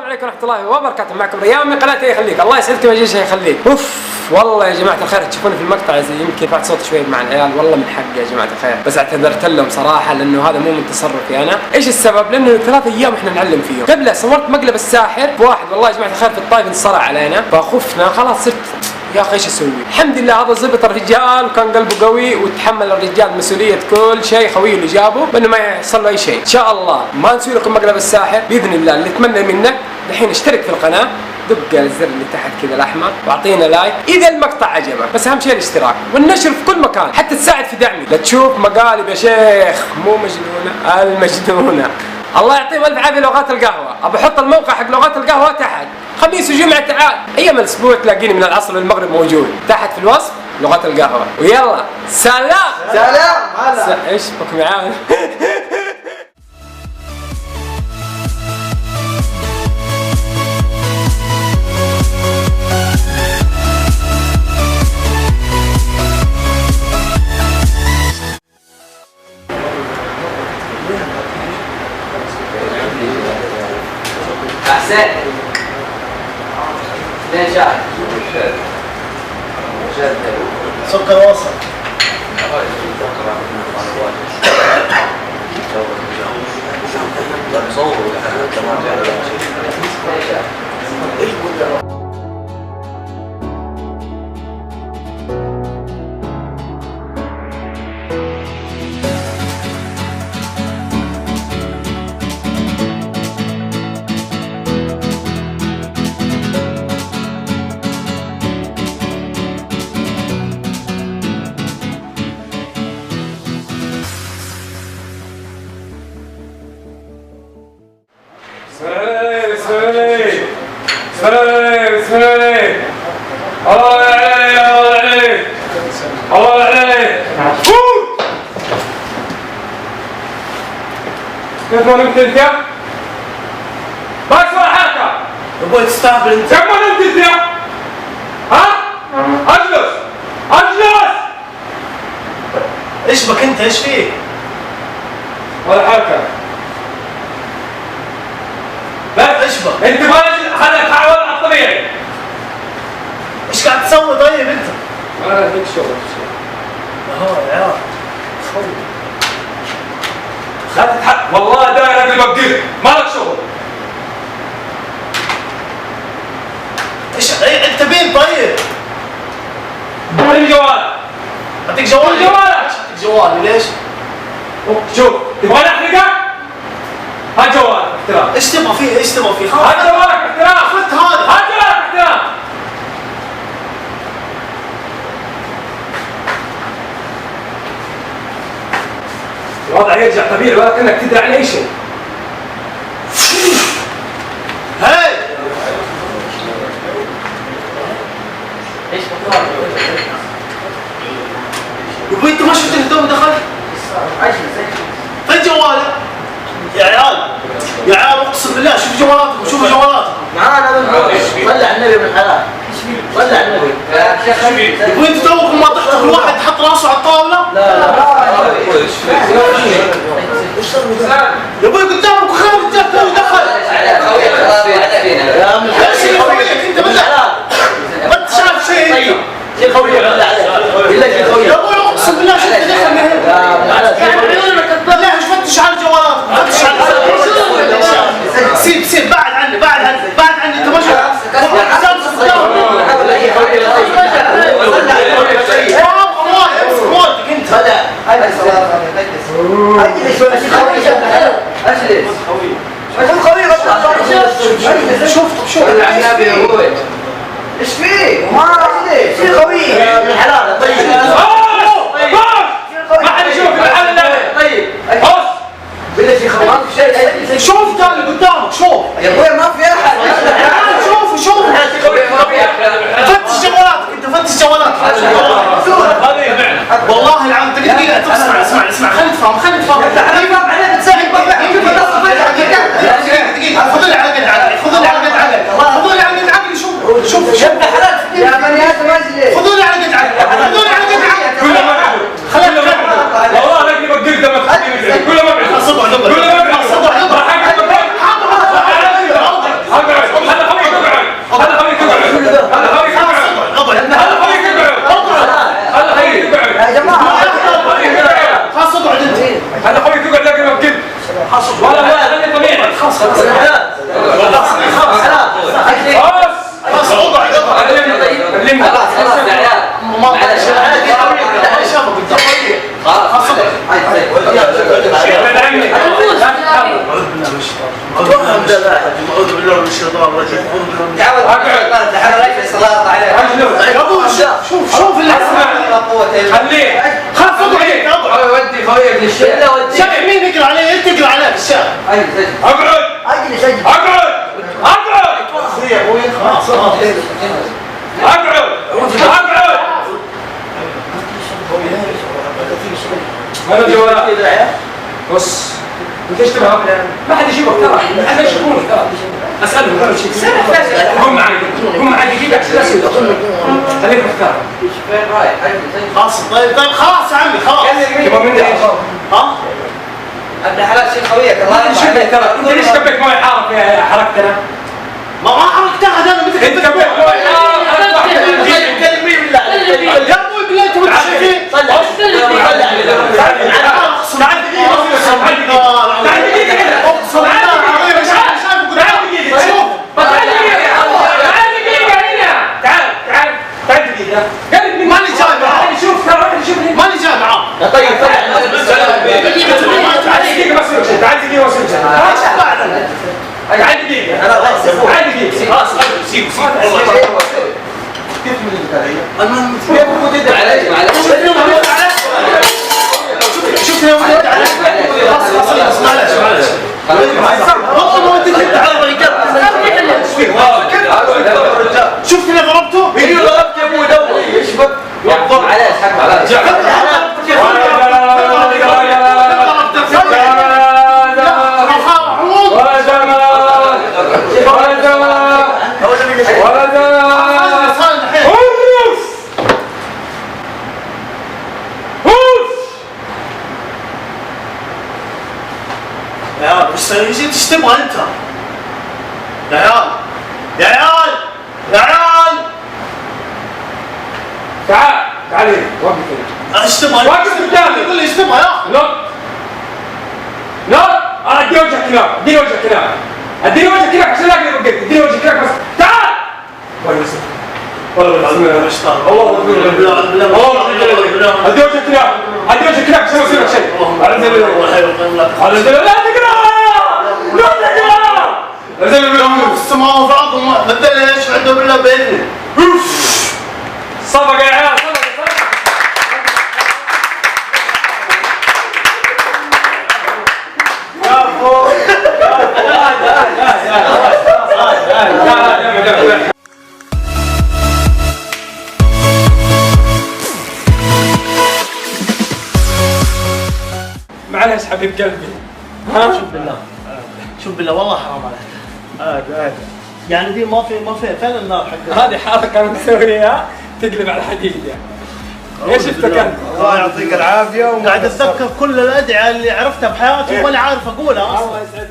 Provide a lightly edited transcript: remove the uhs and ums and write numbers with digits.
عليكم ورحمة الله وبركاته. معكم ريان من قناة يخليك. الله يسعدكم ويجزيك يخليك. اوف والله يا جماعة الخير تشوفوني في المقطع يمكن رفعت صوتي شوي مع العيال، والله من حقي يا جماعة الخير، بس اعتذرت لهم صراحة لأنه هذا مو من تصرفي أنا. إيش السبب؟ لأنه 3 أيام إحنا نعلم فيهم. قبله صورت مقلب الساحر بواحد والله يا جماعة الخير في الطايف انصرع علينا، فخفنا خلاص صرت يا اخي ايش اسوي؟ الحمد لله هذا زبط الرجال وكان قلبه قوي وتحمل الرجال مسؤوليه كل شيء، خويه اللي جابه بانه ما يحصل له اي شيء. ان شاء الله ما نسوي لكم مقلب الساحر باذن الله. اللي اتمنى منك الحين اشترك في القناه، دق الزر اللي تحت كذا الاحمر واعطينا لايك اذا المقطع عجبك، بس اهم شيء الاشتراك والنشر في كل مكان حتى تساعد في دعمي. لا تشوف مقالب يا شيخ مو مجنونه المجنونه. الله يعطيهم الف عافيه لغات القهوه. ابى احط الموقع حق لغات القهوه تحت، خميس وجمعه تعال ايام الاسبوع تلاقيني من العصر للمغرب موجود تحت في الوصف لغات القهوه. ويلا سلام سلام. ايش بك معانا؟ أحسن. ليه شاي؟ سكر وسط. كيف ما نمت انت؟ ما اسمع حركة. ابوي تستهبل انت. كيف ما نمت انت؟ ها؟ اجلس اجلس. ايش بك انت؟ ايش فيك؟ ولا حركة. لا ايش بك؟ انت هذا تعود الطبيعي. ايش قاعد تسوي طيب انت؟ انا فيك شغل. يا عيال لا تتحق والله داير قبل ما بقيت ما لك شغل. ايش انت مين طيب؟ اعطيني جوال. اعطيك جوالي. جوالك. اعطيك جوالي ليش؟ شوف تبغاني احرقك؟ هات جوالك احترام. ايش تبغى فيه؟ ايش تبغى فيه؟ هات جوالك احترام. خذ هذا. هات جوالك احترام. الوضع يرجع طبيعي ولا كأنك تدري عن اي شيء. هاي ايش بطلع؟ يبوي انت ما شفت توم دخل؟ فين جوالك؟ يا عيال يا عيال اقسم بالله شوفوا جوالاتكم شوفوا جوالاتكم. معانا صلى على النبي من حلال. صلى على النبي. يا شيخ يبوي انتوا توكم ما تحتفل الواحد حط راسه على الطاوله؟ لا يبوي قدامك خالد جاب توي دخل. يا من امشي خويك انت بالله ما انت شايف شيء. طيب شيء خوي بالله عليك. بالله شيء خوي. يا ابوي اقسم بالله شفت دخل من هنا. بالله ايش فتش على جوالاتك فتش على سيب بعد عني بعد عني انت ما شفت. شوف ايش فيه؟ ما اجلس شيء خوي من حلال. طيب ما حد يشوف المحل لا. طيب بص بالله شيء خوي ما في شيء. شوف تاني قدامك شوف يا ابوي ما في احد. شوف فتش جوالاتك انت فتش جوالاتك. والله العظيم دقيقة اسمع خلينا نتفاهم دقيقة خذوني على قد عقلي شوف يا ابن حلال يا بني ادم اجلس. خذوني على قد عقلي كله مبعد. والله انا اقلب القردة ما تخليني كله مبعد. صدع نبر خويه ابن الشله شايف مين يقرا عليه؟ انت تقرا عليه بالشارع. اقعد اجلس اقعد اقعد يا ابوي خلاص اقعد اقعد هذا الجوال بص انت ايش تبغى؟ ما حد يشوفك ترى، ما حد يشوفونك ترى. اسالهم كل شيء. قم معي قم معي دقيقه عشان اسال. خليك محتار. فين رايح؟ خلاص طيب خلاص يا عمي خلاص. تبغى مني ايش؟ ها؟ ابن حلال شيء خويك الله ما تشوفك ترى، انت ليش كبيت مويه حاره في حركتنا؟ ما حركتها انا مثل انت كبيت مويه حاره كلمي بالله يا ابوي بالله انتم متشافين. صلي تعال دقيقه تعال دقيقه كده اقسم بالله العظيم مش عارف تعال دقيقه شوف تعال دقيقه هنا تعال دقيقه قلب ماني جاي معاه. شوف ترى واحد يشوفني ماني جاي معاه. طيب تعال دقيقه بس تعال دقيقه بس ايش بعد؟ تعال دقيقه انا غلط تعال دقيقه خلاص سيبه كيف من البدايه؟ المهم كيف مو تدري علي شوف يا ولد خلاص معلش والله ما انت كنت على الرجال. شفت اللي ضربته؟ ايوه ضربت يا ابوي دوري ايش بك؟ يحكم عليه حكم عليه يا عيال ايش تبغى انت؟ يا عيال يا عيال يا عيال تعال وقف هنا ايش تبغى؟ وقف قدامي. يقول لي ايش تبغى يا نط ادي وجهك هناك اديني وجهك هناك اديني وجهك هناك عشان اقدر اوقف اديني وجهك هناك بس تعال والله العظيم انا مشتاق الله ادي وجهك هناك ادي وجهك هناك عشان اسوي لك شيء على زين لا تقرا لا تقرا زين في السماء وفي الارض ما ادري ايش عنده بالله باذنه. صفقه يا عيال صفقه معلش حبيب قلبي شوف بالله والله حرام عليك. يعني دي ما في فين النار حقها؟ هذه حركه انا مسويها تقلب على الحديد يعني. ايش افتكرت؟ الله يعطيك العافيه قاعد اتذكر كل الادعيه اللي عرفتها بحياتي وماني عارف اقولها اصلا. الله يسعدك.